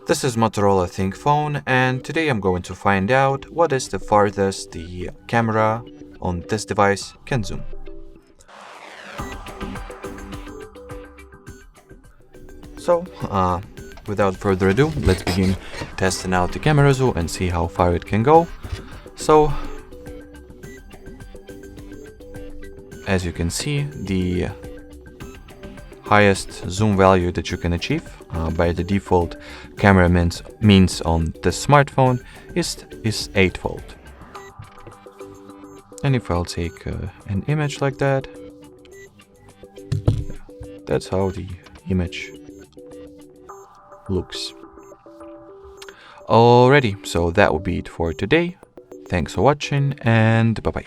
This is Motorola ThinkPhone, and today I'm going to find out what is the farthest the camera on this device can zoom. So, without further ado, let's begin testing out the camera zoom and see how far it can go. So, as you can see, the highest zoom value that you can achieve by the default camera means on the smartphone is 8-fold. And if I'll take an image like that, that's how the image looks. Alrighty, so that will be it for today. Thanks for watching, and bye bye.